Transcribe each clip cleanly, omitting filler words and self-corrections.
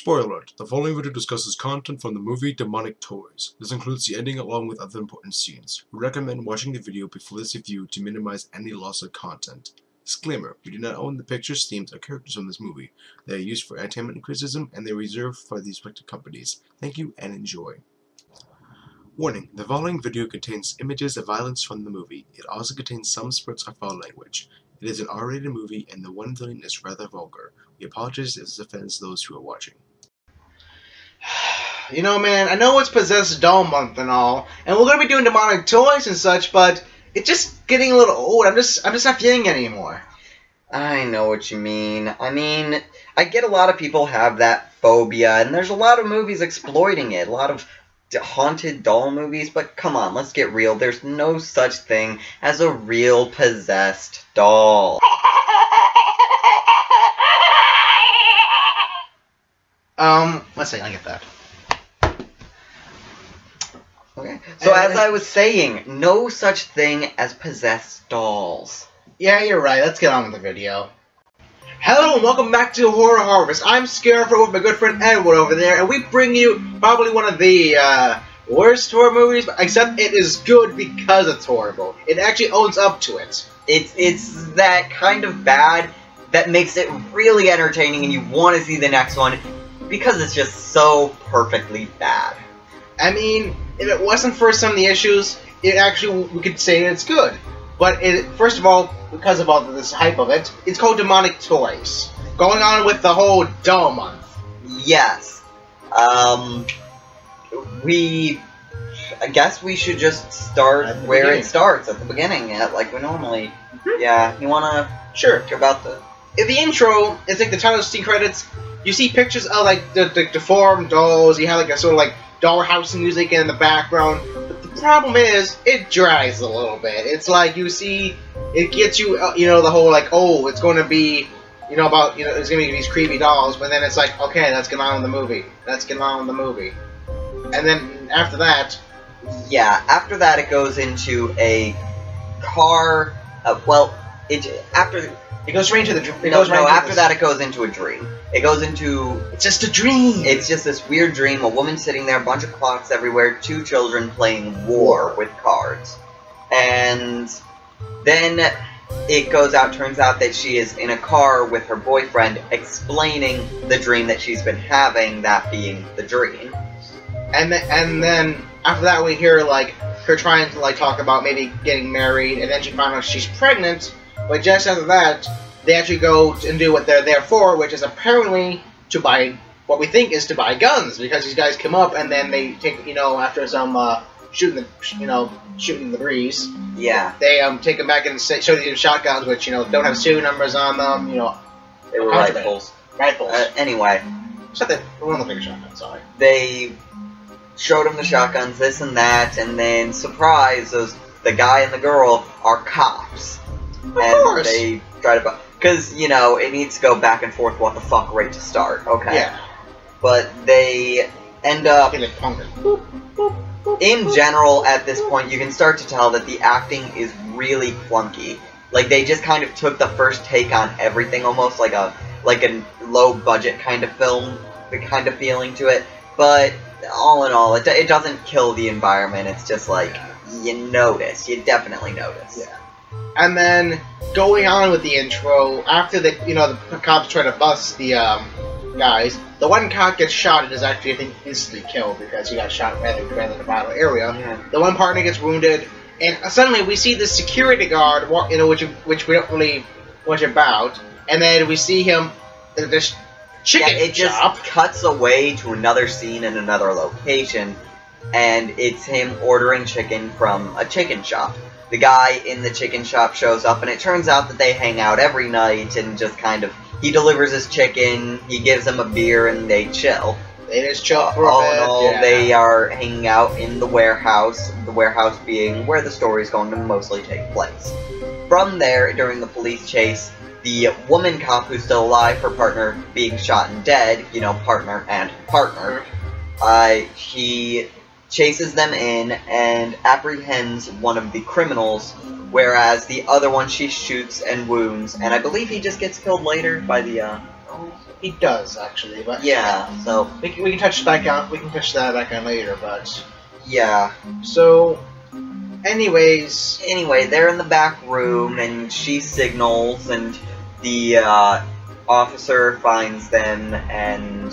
Spoiler alert, the following video discusses content from the movie Demonic Toys. This includes the ending along with other important scenes. We recommend watching the video before this review to minimize any loss of content. Disclaimer, we do not own the pictures, themes, or characters from this movie. They are used for entertainment and criticism, and they are reserved for the respective companies. Thank you and enjoy. Warning, the following video contains images of violence from the movie. It also contains some spurts of foul language. It is an R-rated movie, and the one villain is rather vulgar. We apologize if this offends those who are watching. You know, man, I know it's Possessed Doll Month and all, and we're gonna be doing demonic toys and such, but it's just getting a little old. I'm just not feeling it anymore. I know what you mean. I get a lot of people have that phobia, and there's a lot of movies exploiting it. A lot of haunted doll movies, but come on, let's get real. There's no such thing as a real possessed doll. Let's see, I get that. Okay. So as I was saying, no such thing as possessed dolls. Yeah, you're right. Let's get on with the video. Hello and welcome back to Horror Harvest. I'm Scarecrow with my good friend Edward over there, and we bring you probably one of the worst horror movies, except it is good because it's horrible. It actually owns up to it. It's that kind of bad that makes it really entertaining, and you want to see the next one because it's just so perfectly bad. I mean, if it wasn't for some of the issues, it actually, we could say it's good. But first of all, because of all this hype of it, it's called Demonic Toys. Going on with the whole Doll Month. Yes. I guess we should just start where it starts, at the beginning, like we normally. Mm-hmm. Yeah, you wanna... Sure. Talk about the... In the intro, it's like the title scene credits, you see pictures of like the deformed dolls, you have like a sort of like dollhouse music in the background. But the problem is, it drags a little bit. It's like you see, it gets you, the whole like, oh, it's going to be, about, it's going to be these creepy dolls, but then it's like, okay, let's get on with the movie. Let's get on with the movie. And then after that... Yeah, after that it goes into a car, It goes straight into the dream. After that it goes into a dream. It goes into... It's just a dream! It's just this weird dream, a woman sitting there, a bunch of clocks everywhere, two children playing war with cards. And then it turns out that she is in a car with her boyfriend explaining the dream that she's been having, that being the dream. And then after that we hear, like, her trying to, like, talk about maybe getting married, and then she finds out she's pregnant. But just after that, they actually go and do what they're there for, which is apparently to buy, what we think is to buy guns, because these guys come up and then they take, after some shooting the breeze. Yeah. They take them back and show these shotguns, which don't have serial numbers on them. They were rifles. Anyway, one of the bigger shotguns. Sorry. They showed them the shotguns, this and that, and then surprise, the guy and the girl are cops. Of course. They try to... Because, it needs to go back and forth what the fuck right to start. Okay. Yeah. But they end up... In general, at this point, you can start to tell that the acting is really clunky. Like, they just kind of took the first take on everything, almost like a low-budget kind of film, the kind of feeling to it. But, all in all, it doesn't kill the environment. It's just like, you definitely notice. Yeah. And then, going on with the intro, after the cops try to bust the guys, the one cop gets shot and is actually, I think, instantly killed because he got shot rather in the vital area. Yeah. The one partner gets wounded, and suddenly we see the security guard, which we don't really much about, and then we see him in this chicken shop. It just cuts away to another scene in another location, and it's him ordering chicken from a chicken shop. The guy in the chicken shop shows up, and it turns out that they hang out every night, and just kind of, he delivers his chicken, he gives them a beer, and they chill. They just chill for a bit. All in all, yeah. They are hanging out in the warehouse being where the story is going to mostly take place. From there, during the police chase, the woman cop who's still alive, her partner being shot and dead, partner and partner, he chases them in and apprehends one of the criminals, whereas the other one she shoots and wounds, and I believe he just gets killed later by the, He does actually, but yeah. So we can touch back on that back on later, but yeah. so. Anyways, Anyway, they're in the back room, and she signals, and the officer finds them, and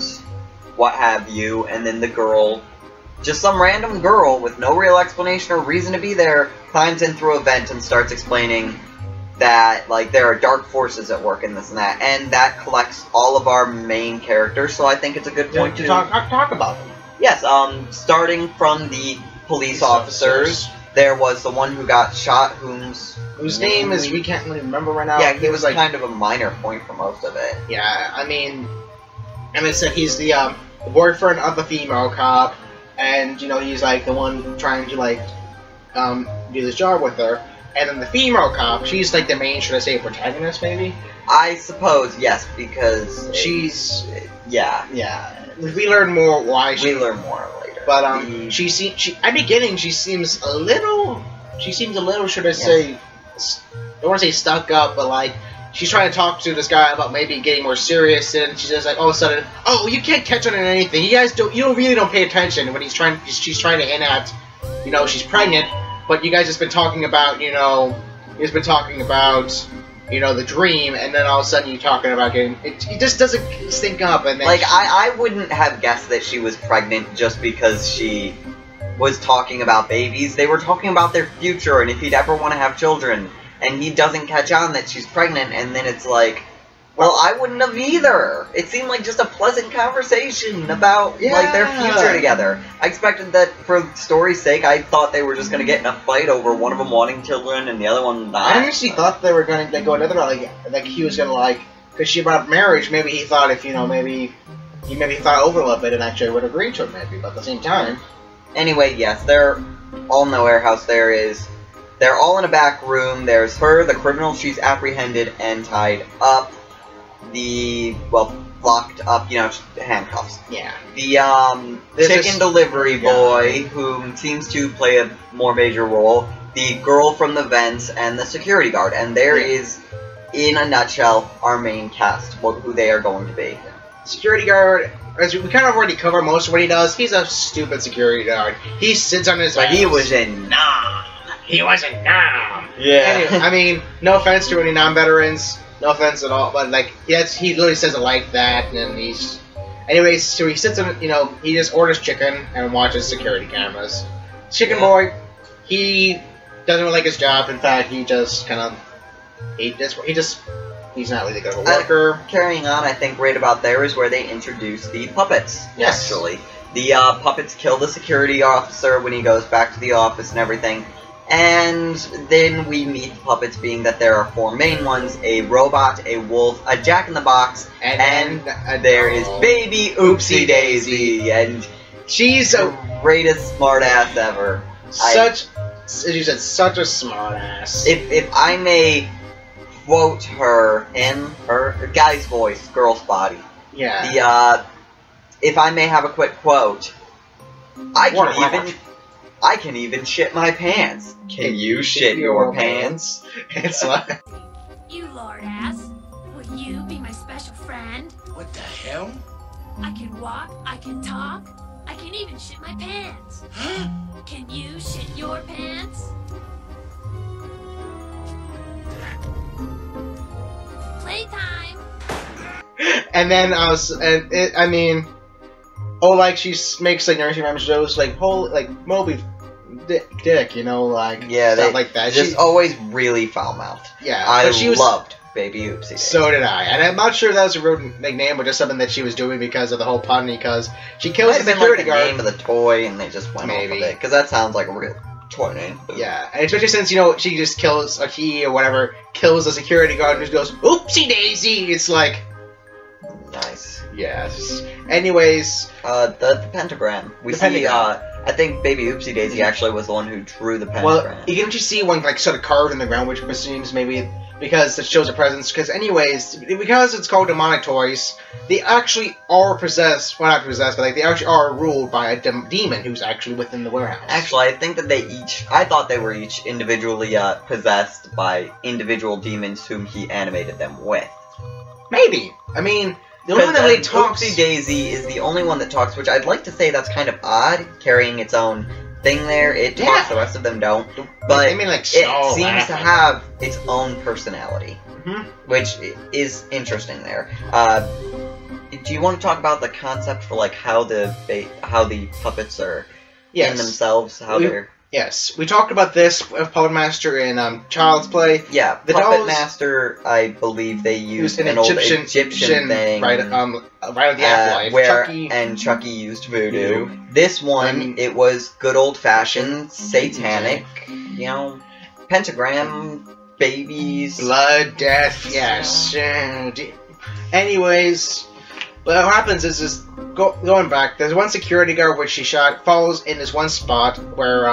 what have you, and then the girl, just some random girl with no real explanation or reason to be there, climbs in through a vent and starts explaining that, like, there are dark forces at work in this and that, and that collects all of our main characters, so I think it's a good point to talk about them. Yes, starting from the police officers. There was the one who got shot, whose name is we can't really remember right now. Yeah, he was like kind of a minor point for most of it. Yeah, I mean, and it said he's the boyfriend of the female cop, and you know he's like the one trying to like do this job with her. And then the female cop, she's like the main, should I say, protagonist maybe? I suppose yes, because she's yeah. We learn more why she. We learn more later. But at beginning she seems a little, should I say, I don't want to say stuck up, but like she's trying to talk to this guy about maybe getting more serious, and she's just like all of a sudden, oh, you can't catch on anything. You guys really don't pay attention when she's trying to hint at, you know, she's pregnant, but you guys just been talking about, you know, the dream, and then all of a sudden you're talking about getting it just doesn't sync up, and then like I wouldn't have guessed that she was pregnant just because she was talking about babies. They were talking about their future and if he'd ever want to have children, and he doesn't catch on that she's pregnant, and then it's like, well, I wouldn't have either. It seemed like just a pleasant conversation about like their future together. I expected that for story's sake. I thought they were just gonna get in a fight over one of them wanting children and the other one not. I actually thought they were gonna go another like he was gonna because she brought up marriage. Maybe he thought if maybe he thought over a little bit and actually would agree to it maybe, but at the same time. Anyway, yes, they're all in the warehouse. They're all in a back room. There's her, the criminal. She's apprehended and tied up. Locked up, you know, handcuffs. Yeah. The chicken delivery boy, who seems to play a more major role, the girl from the vents, and the security guard. And there is, in a nutshell, our main cast, who they are going to be. Security guard, as we kind of already covered most of what he does, he's a stupid security guard. He sits on his ass. But he was a nom. Yeah. Anyway, I mean, no offense to any non-veterans. No offense at all, but like, yes, he literally says it like that, and he's... Anyways, so he sits in, he just orders chicken and watches security cameras. Chicken boy, he doesn't really like his job. In fact, he just kind of... He's not really good of a worker. Carrying on, I think right about there is where they introduce the puppets, yes. Actually. The puppets kill the security officer when he goes back to the office and everything. And then we meet the puppets being that there are four main ones: a robot, a wolf, a jack-in-the-box, and there is baby Oopsie Daisy, and she's the greatest smartass ever. As you said, such a smartass. If I may quote her in her guy's voice, girl's body. Yeah. If I may have a quick quote, I can even shit my pants. Can you shit your pants? It's like... You lord ass. Will you be my special friend? What the hell? I can walk, I can talk, I can even shit my pants. Huh? Can you shit your pants? Playtime! And then she makes like nursery rhyme shows like Moby Dick, stuff like that. Just always really foul-mouthed. Yeah, I loved Baby Oopsie Daisy. So did I, and I'm not sure that was a real name, but just something that she was doing because of the whole pun. Because she kills the security guard. Name of the toy, and they just went off of it because that sounds like a real toy name. Yeah, and especially since she just kills or whatever kills the security guard and just goes Oopsie Daisy. It's like nice. Yes. Anyways, the pentagram. I think Baby Oopsie Daisy actually was the one who drew the pentagram. Well, you can actually see one sort of carved in the ground, which seems maybe because it shows a presence. Because it's called demonic toys, they actually are possessed. Well, not possessed, but they actually are ruled by a demon who's actually within the warehouse. Actually, I think that I thought they were each individually possessed by individual demons whom he animated them with. Maybe. I mean, The only one that really talks. Oopsie Daisy is the only one that talks, which I'd like to say that's kind of odd, carrying its own thing there. It talks, the rest of them don't. But I mean, like, it seems to have its own personality, which is interesting there. Do you want to talk about the concept for like how the puppets are in themselves? Yes, we talked about this with Puppet Master in Child's Play. Yeah, the Puppet Master, I believe they used an old Egyptian thing, right of the afterlife. Where Chucky used voodoo. This one, it was good old fashioned satanic, you know, pentagram, babies, blood, death. Yes. Anyways. But what happens is going back, there's one security guard which she shot, falls in this one spot where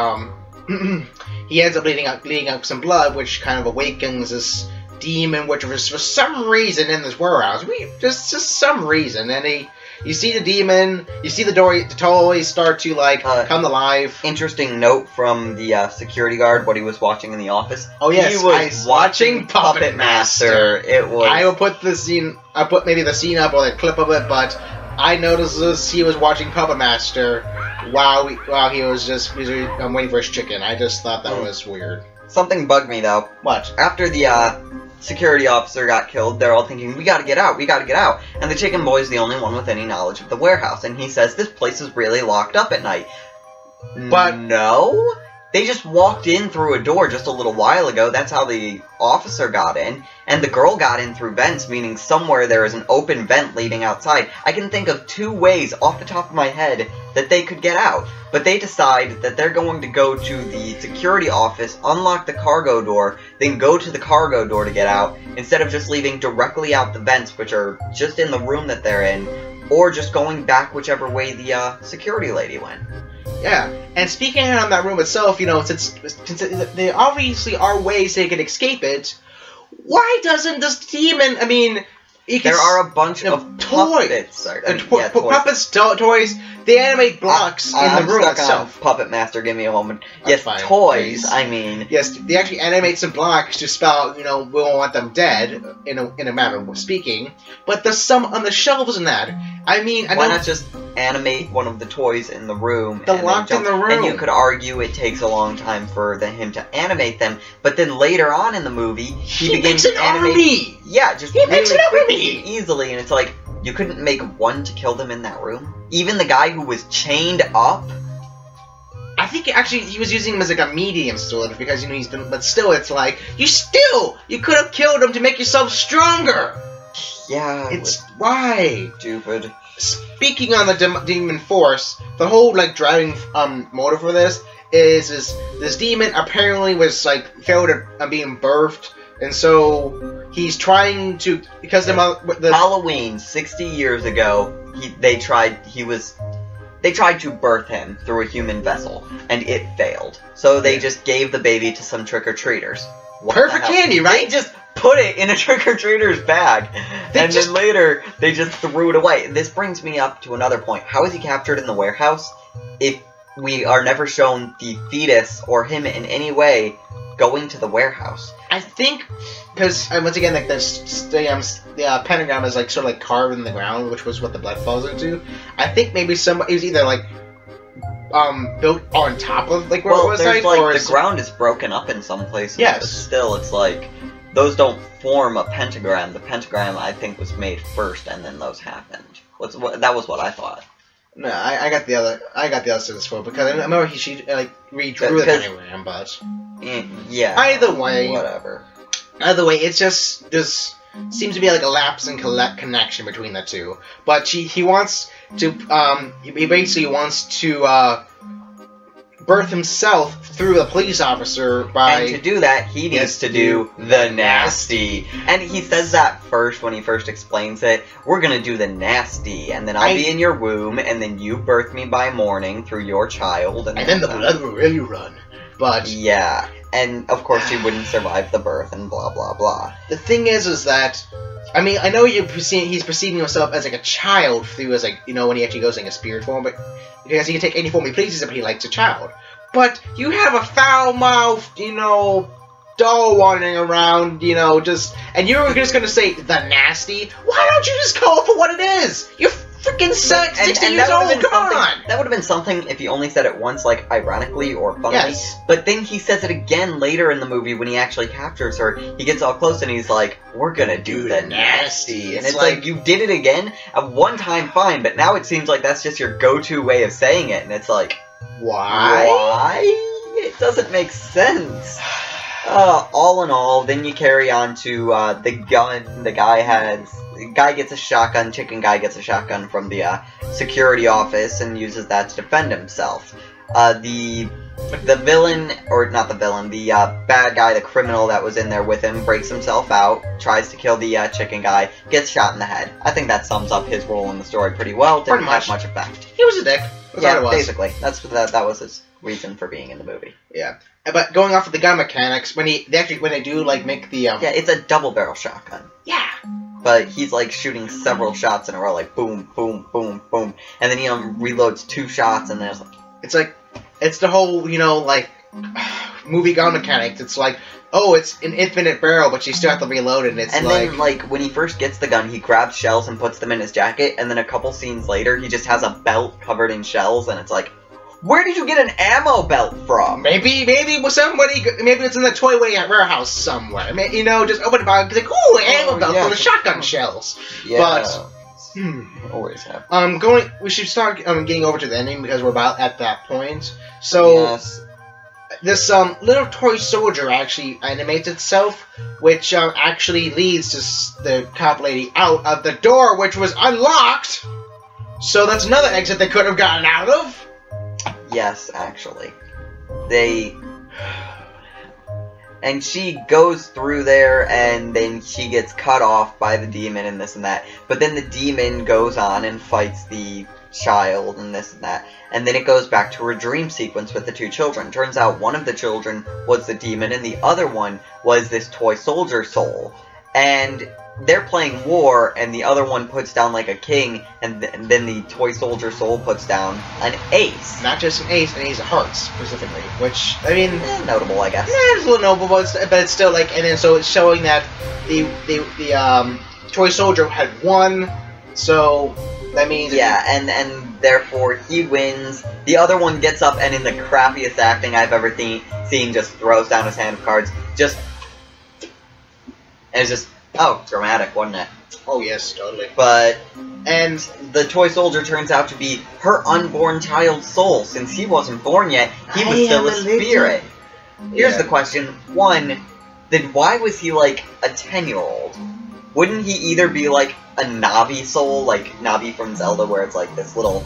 he ends up bleeding out some blood, which kind of awakens this demon, which was for some reason in this warehouse. Just some reason, and you see the demon, you see the toys start to like come alive. Interesting note from the security guard, what he was watching in the office. Oh yes, he was watching Puppet Master. It was. I will put the scene. I'll put maybe the scene up or the clip of it, but I noticed this. He was watching Puppet Master while he was waiting for his chicken. I just thought that was weird. Something bugged me though. What? After the security officer got killed, they're all thinking, we gotta get out, we gotta get out. And the chicken boy's the only one with any knowledge of the warehouse, and he says, this place is really locked up at night. But no? They just walked in through a door just a little while ago, that's how the officer got in, and the girl got in through vents, meaning somewhere there is an open vent leading outside. I can think of 2 ways off the top of my head that they could get out. But they decide that they're going to go to the security office, unlock the cargo door, then go to the cargo door to get out, instead of just leaving directly out the vents, which are just in the room that they're in, or just going back whichever way the security lady went. Yeah, and speaking on that room itself, you know, since there obviously are ways they can escape it, why doesn't this demon, I mean... There are a bunch of puppets. Puppets, toys, they animate blocks in the room itself. Puppet Master, give me a moment. Yes, fine, toys, please. I mean... Yes, they actually animate some blocks to spell, you know, we don't want them dead, in a manner of speaking. But there's some on the shelves in that. I mean, why not just animate one of the toys in the room? They're locked in the room. And you could argue it takes a long time for him to animate them, but then later on in the movie, he begins to animate... Army! Yeah, just really quickly, easily, and it's like, you couldn't make one to kill them in that room? Even the guy who was chained up? I think actually he was using him as like a medium sword because, you know, he's been, but still it's like, you could have killed him to make yourself stronger! Yeah, it's why stupid. Speaking on the demon force, the whole like driving motive for this is this demon apparently was like failed at being birthed, and so he's trying to because the Halloween 60 years ago they tried to birth him through a human vessel and it failed, so they just gave the baby to some trick-or-treaters. Perfect candy, right? They just put it in a trick-or-treater's bag, then later they just threw it away. This brings me up to another point. How is he captured in the warehouse if we are never shown the fetus or him in any way going to the warehouse? I think because once again, like the pentagram is like sort of like carved in the ground, which was what the blood falls into. I think maybe it was either like built on top of like where it was like the ground is broken up in some places. Yes, but still, it's like those don't form a pentagram. The pentagram, I think, was made first, and then those happened. That was what I thought. No, I got the other side of this photo because I remember she redrew the pentagram, but yeah. Either way, whatever. Either way, it's just seems to be like a lapse in connection between the two. But he basically wants to birth himself through a police officer by... And to do that, he needs to do the nasty. And he says that first when he first explains it. We're gonna do the nasty, and then I'll be in your womb, and then you birth me by morning through your child. And then the blood will really run. But... Yeah, and of course he wouldn't survive the birth, and blah blah blah. The thing is that... I mean, I know he's perceiving himself as like a child through as like, you know, when he actually goes in a spirit form, but because he can take any form he pleases if he likes a child. But you have a foul-mouthed, you know, doll wandering around, you know, just, and you were just gonna say the nasty. Why don't you just call it for what it is? You're freaking 60 years old. Come on. That would have been something if he only said it once, like ironically or funnily. Yes. But then he says it again later in the movie when he actually captures her. He gets all close and he's like, "We're gonna do the nasty," and it's like you did it again at one time, fine, but now it seems like that's just your go-to way of saying it, and it's like, why? It doesn't make sense. All in all, then you carry on to the gun the guy gets a shotgun, chicken guy gets a shotgun from the security office and uses that to defend himself. The villain, or not the villain, the bad guy, the criminal that was in there with him, breaks himself out, tries to kill the chicken guy, gets shot in the head. I think that sums up his role in the story pretty well. Didn't have much effect. He was a dick. That's all it was. Basically. That was his reason for being in the movie. Yeah. But going off of the gun mechanics, when they do like make the yeah, it's a double barrel shotgun. Yeah. But he's like shooting several shots in a row, like boom, boom, boom, boom, and then he reloads 2 shots, and then it's the whole, you know, like movie gun mechanics. It's like, oh, it's an infinite barrel, but you still have to reload it. And then like when he first gets the gun, he grabs shells and puts them in his jacket, and then a couple scenes later, he just has a belt covered in shells, and it's like, where did you get an ammo belt from? Maybe it's in the toy warehouse somewhere. You know, just open the box and be like, ooh, an ammo belt full of shotgun shells. Yeah. But always happen. We should start getting over to the ending because we're about at that point. So this little toy soldier actually animates itself, which actually leads to the cop lady out of the door, which was unlocked. So that's another exit they could have gotten out of. Yes, actually. And she goes through there, and then she gets cut off by the demon and this and that. But then the demon goes on and fights the child and this and that. And then it goes back to her dream sequence with the 2 children. Turns out one of the children was the demon, and the other one was this toy soldier soul. And they're playing war, and the other one puts down like a king, and then the toy soldier soul puts down an ace. Not just an ace of hearts, specifically. Which, I mean... notable, I guess. Yeah, it's a little notable, but it's still like... And then so it's showing that the toy soldier had won, so that means... Yeah, and therefore he wins. The other one gets up, and in the crappiest acting I've ever seen, just throws down his hand of cards. And it's just... Oh, dramatic, wasn't it? Oh, yes, totally. And the toy soldier turns out to be her unborn child's soul. Since he wasn't born yet, he was still a spirit. Here's the question. 1, then why was he like a 10-year-old? Wouldn't he either be like a Navi soul, like Navi from Zelda, where it's like this little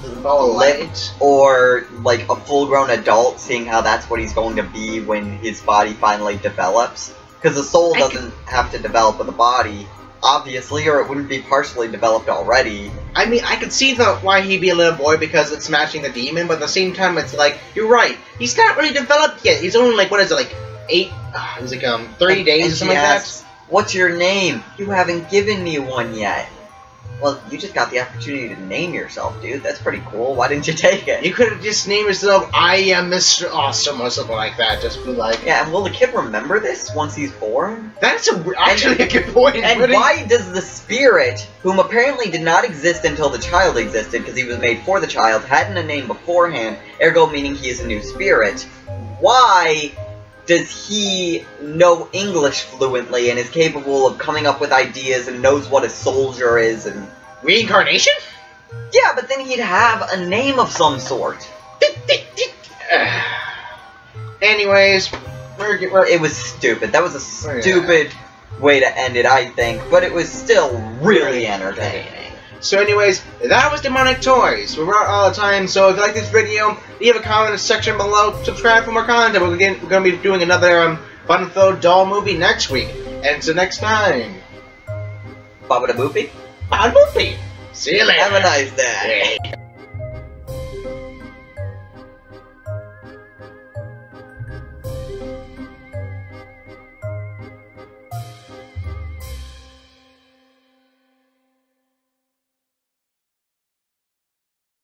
lip, or like a full-grown adult, seeing how that's what he's going to be when his body finally develops? Because the soul doesn't have to develop with the body, obviously, or it wouldn't be partially developed already. I mean, I could see why he'd be a little boy because it's matching the demon, but at the same time, it's like, you're right. He's not really developed yet. He's only like, what is it, like 30 days or something like that? What's your name? You haven't given me one yet. Well, you just got the opportunity to name yourself, dude. That's pretty cool. Why didn't you take it? You could have just named yourself, I am Mr. Awesome, or something like that. Just be like... Yeah, and will the kid remember this once he's born? That's actually a good point. And why does the spirit, whom apparently did not exist until the child existed, because he was made for the child, hadn't a name beforehand, ergo meaning he is a new spirit, why does he know English fluently and is capable of coming up with ideas and knows what a soldier is and... Reincarnation? Yeah, but then he'd have a name of some sort. Anyways, it was stupid. That was a stupid way to end it, I think, but it was still really entertaining. So anyways, that was Demonic Toys. We're out all the time, so if you like this video, leave a comment in the section below, subscribe for more content. We're going to be doing another fun-filled doll movie next week. And until next time... Baba da Boopy? Baba da Boopy! See you later! Have a nice day!